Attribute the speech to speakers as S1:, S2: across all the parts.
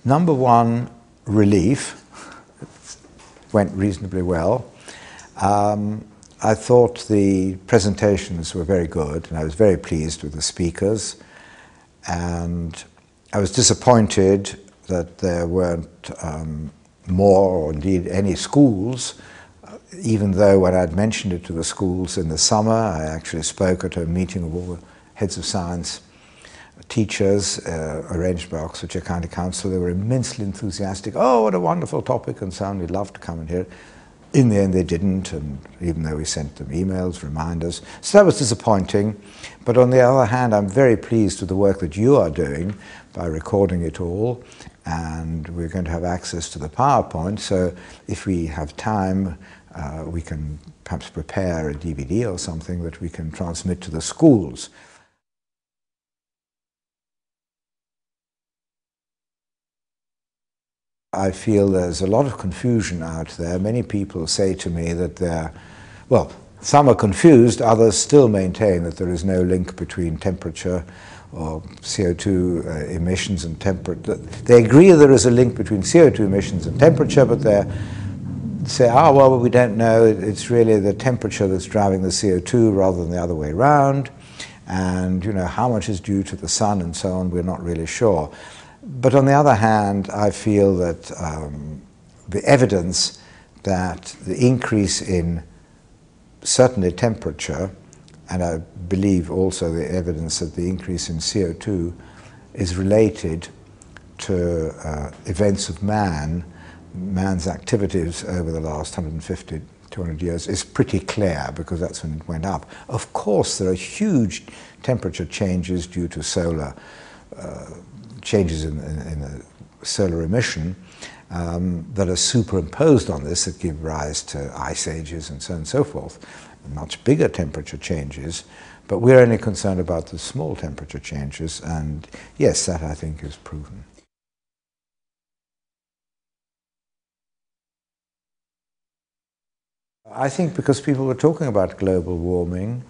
S1: Number one, relief. Went reasonably well. I thought the presentations were very good, and I was very pleased with the speakers. And I was disappointed that there weren't more, or indeed any schools, even though when I'd mentioned it to the schools in the summer, I actually spoke at a meeting of all the heads of science teachers arranged by Oxfordshire County Council. They were immensely enthusiastic. Oh, what a wonderful topic, and so on. We'd love to come and hear it. In the end, they didn't, and even though we sent them emails, reminders. So that was disappointing. But on the other hand, I'm very pleased with the work that you are doing by recording it all, and we're going to have access to the PowerPoint. So if we have time, we can perhaps prepare a DVD or something that we can transmit to the schools. I feel there's a lot of confusion out there. Many people say to me that they're, well, some are confused, others still maintain that there is no link between temperature or CO2 emissions and temperature. They agree there is a link between CO2 emissions and temperature, but they say, oh, well, we don't know. It's really the temperature that's driving the CO2 rather than the other way around. And, you know, how much is due to the sun and so on, we're not really sure. But on the other hand, I feel that the evidence that the increase in certainly temperature, and I believe also the evidence that the increase in CO2 is related to events of man's activities over the last 150, 200 years is pretty clear, because that's when it went up. Of course, there are huge temperature changes due to solar changes in the solar emission that are superimposed on this, that give rise to ice ages and so on and so forth, much bigger temperature changes, but we're only concerned about the small temperature changes, and yes, that I think is proven. I think because people were talking about global warming,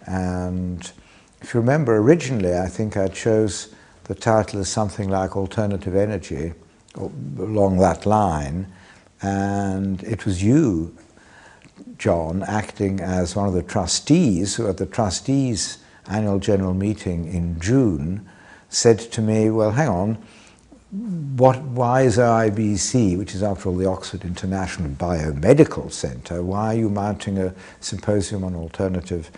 S1: and if you remember originally, I think I chose the title is something like Alternative Energy, or along that line, and it was you, John, acting as one of the trustees, who at the trustees' annual general meeting in June said to me, well, hang on, why is OIBC, which is after all the Oxford International Biomedical Centre, why are you mounting a symposium on alternative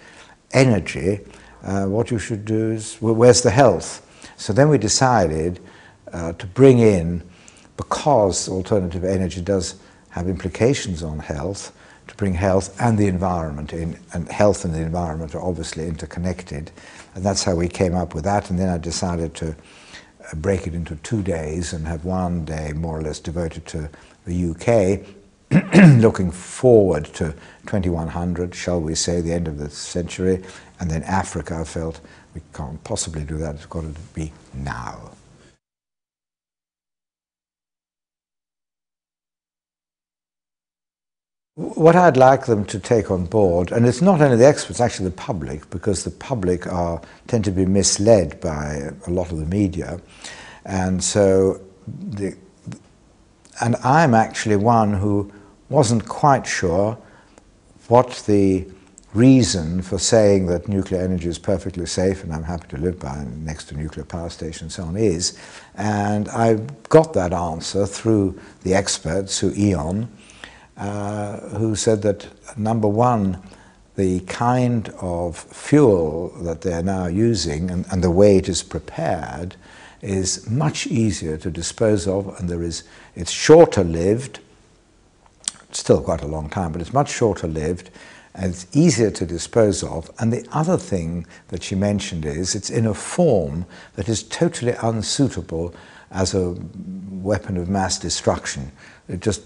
S1: energy? What you should do is, well, where's the health? So then we decided to bring in, because alternative energy does have implications on health, to bring health and the environment in, and health and the environment are obviously interconnected, and that's how we came up with that. And then I decided to break it into 2 days and have one day more or less devoted to the UK, looking forward to 2100, shall we say, the end of the century, and then Africa. I felt we can't possibly do that, it's got to be now. What I'd like them to take on board, and it's not only the experts, actually the public, because the public tend to be misled by a lot of the media, and so and I'm actually one who wasn't quite sure what the reason for saying that nuclear energy is perfectly safe, and I'm happy to live by next to a nuclear power station and so on is, and I got that answer through the experts, through E.ON, who said that, number one, the kind of fuel that they're now using and the way it is prepared is much easier to dispose of, and it's shorter lived, still quite a long time, but it's much shorter lived, and it's easier to dispose of. And the other thing that she mentioned is it's in a form that is totally unsuitable as a weapon of mass destruction. It just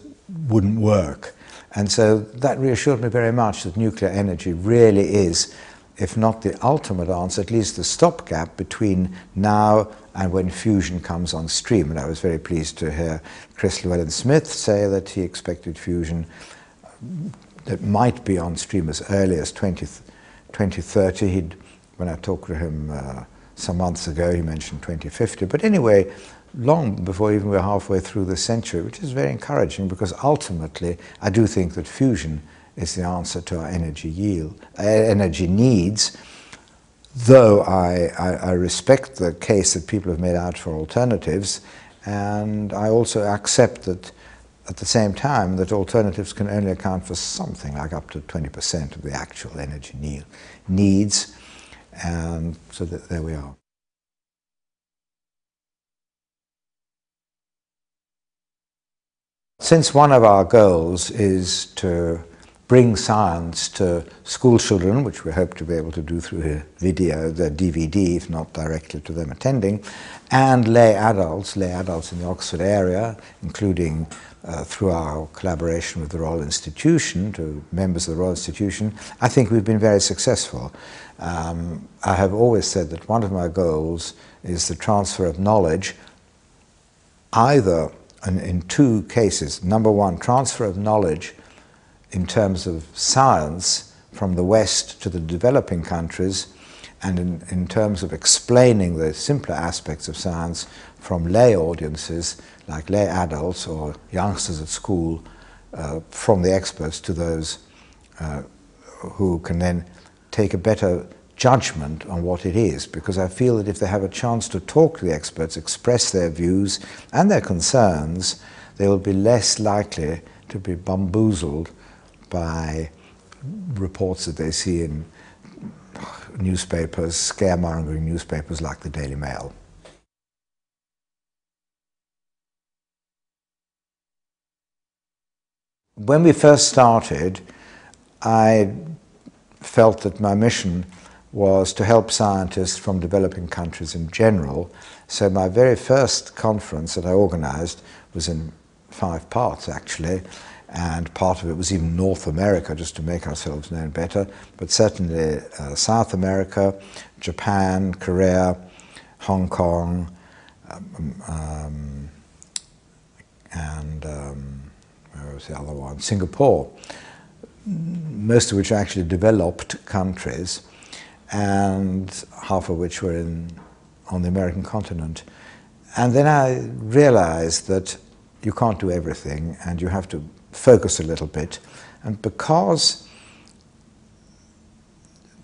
S1: wouldn't work. And so that reassured me very much that nuclear energy really is, if not the ultimate answer, at least the stopgap between now and when fusion comes on stream. And I was very pleased to hear Chris Llewellyn-Smith say that he expected fusion that might be on stream as early as 2030. When I talked to him some months ago, he mentioned 2050. But anyway, long before even we're halfway through the century, which is very encouraging, because ultimately I do think that fusion is the answer to our energy needs, though I respect the case that people have made out for alternatives, and I also accept that at the same time that alternatives can only account for something like up to 20% of the actual energy needs, and so there we are. Since one of our goals is to bring science to school children, which we hope to be able to do through a video, the DVD, if not directly to them attending, and lay adults in the Oxford area, including through our collaboration with the Royal Institution, to members of the Royal Institution, I think we've been very successful. I have always said that one of my goals is the transfer of knowledge, either in two cases. Number one, transfer of knowledge in terms of science from the West to the developing countries, and in terms of explaining the simpler aspects of science from lay audiences, like lay adults or youngsters at school, from the experts to those who can then take a better judgment on what it is, because I feel that if they have a chance to talk to the experts, express their views and their concerns, they will be less likely to be bamboozled by reports that they see in newspapers, scaremongering newspapers like the Daily Mail. When we first started, I felt that my mission was to help scientists from developing countries in general. So my very first conference that I organized was in 5 parts, actually, and part of it was even North America, just to make ourselves known better, but certainly South America, Japan, Korea, Hong Kong, and where was the other one? Singapore, most of which are actually developed countries, and half of which were on the American continent. And then I realized that you can't do everything, and you have to focus a little bit. And because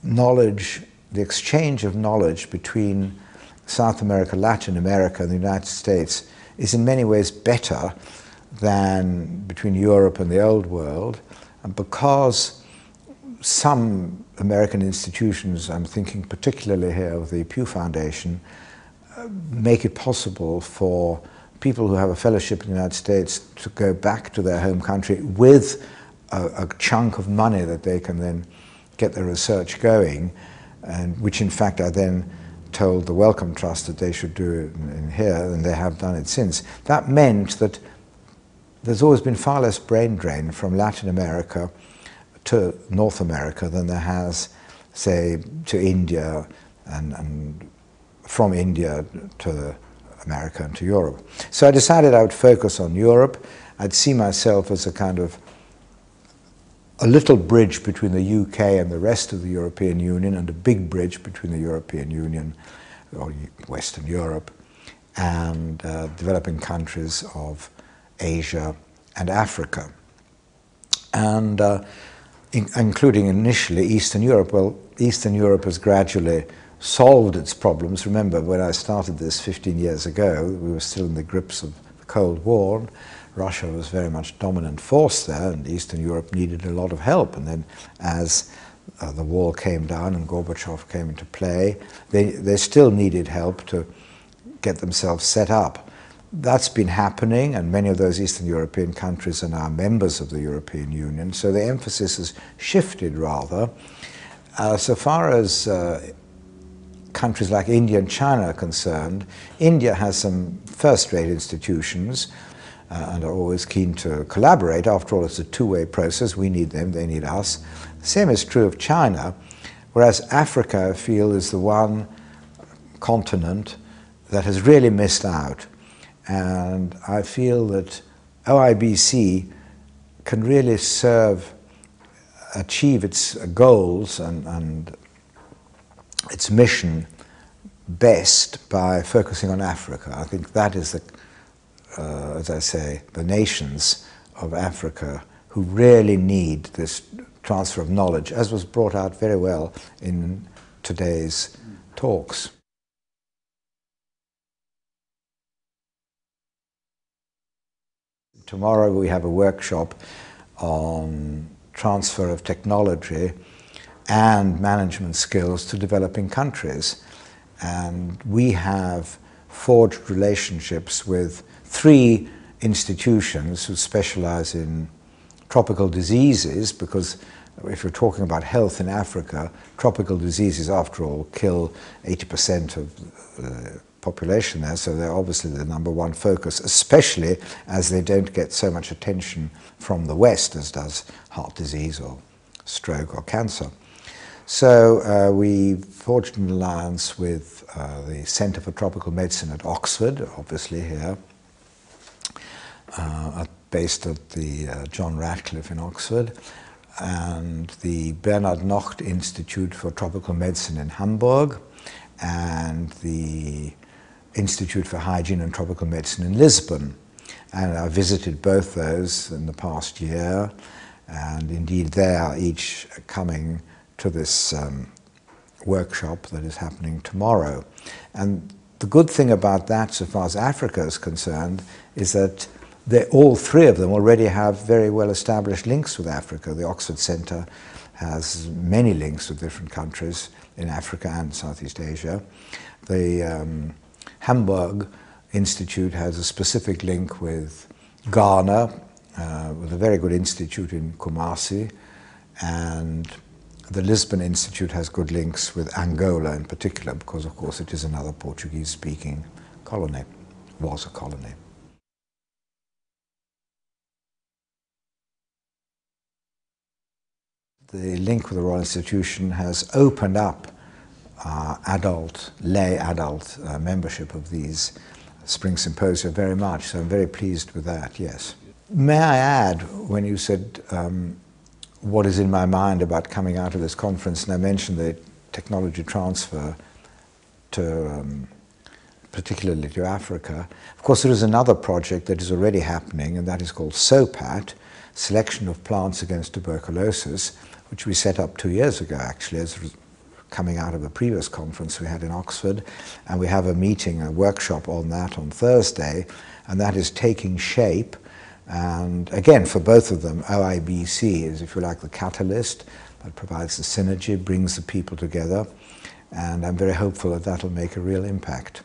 S1: knowledge, the exchange of knowledge between South America, Latin America, and the United States is in many ways better than between Europe and the Old World, and because some American institutions, I'm thinking particularly here of the Pew Foundation, make it possible for people who have a fellowship in the United States to go back to their home country with a chunk of money that they can then get their research going, and which in fact I then told the Wellcome Trust that they should do it in here, and they have done it since. That meant that there's always been far less brain drain from Latin America to North America than there has, say, to India, and from India to America and to Europe. So I decided I would focus on Europe. I'd see myself as a kind of a little bridge between the UK and the rest of the European Union, and a big bridge between the European Union, or Western Europe, and developing countries of Asia and Africa, and including initially Eastern Europe. Well, Eastern Europe has gradually solved its problems. Remember, when I started this 15 years ago, we were still in the grips of the Cold War, and Russia was very much dominant force there, and Eastern Europe needed a lot of help. And then as the wall came down and Gorbachev came into play, they still needed help to get themselves set up. That's been happening, and many of those Eastern European countries are now members of the European Union, so the emphasis has shifted rather. So far as countries like India and China are concerned, India has some first-rate institutions and are always keen to collaborate. After all, it's a two-way process. We need them, they need us. The same is true of China, whereas Africa, I feel, is the one continent that has really missed out. And I feel that OIBC can really achieve its goals and its mission best by focusing on Africa. I think that is, as I say, the nations of Africa who really need this transfer of knowledge, as was brought out very well in today's talks. Tomorrow we have a workshop on transfer of technology and management skills to developing countries. And we have forged relationships with 3 institutions who specialize in tropical diseases, because if you're talking about health in Africa, tropical diseases, after all, kill 80% of the population there, so they're obviously the #1 focus, especially as they don't get so much attention from the West as does heart disease or stroke or cancer. So we forged an alliance with the Centre for Tropical Medicine at Oxford, obviously here, based at the John Radcliffe in Oxford, and the Bernhard Nocht Institute for Tropical Medicine in Hamburg, and the Institute for Hygiene and Tropical Medicine in Lisbon. And I visited both those in the past year, and indeed they are each coming to this workshop that is happening tomorrow. And the good thing about that, so far as Africa is concerned, is that all 3 of them already have very well established links with Africa. The Oxford Centre has many links with different countries in Africa and Southeast Asia. The Hamburg Institute has a specific link with Ghana, with a very good institute in Kumasi, and the Lisbon Institute has good links with Angola in particular, because of course it is another Portuguese-speaking colony, was a colony. The link with the Royal Institution has opened up lay adult membership of these spring symposia very much, so I'm very pleased with that, yes. May I add, when you said what is in my mind about coming out of this conference, and I mentioned the technology transfer to particularly to Africa. Of course, there is another project that is already happening, and that is called SOPAT, Selection of Plants Against Tuberculosis, which we set up 2 years ago, actually, as coming out of a previous conference we had in Oxford. And we have a meeting, a workshop on that on Thursday, and that is taking shape. And again, for both of them, OIBC is, if you like, the catalyst that provides the synergy, brings the people together, and I'm very hopeful that that'll make a real impact.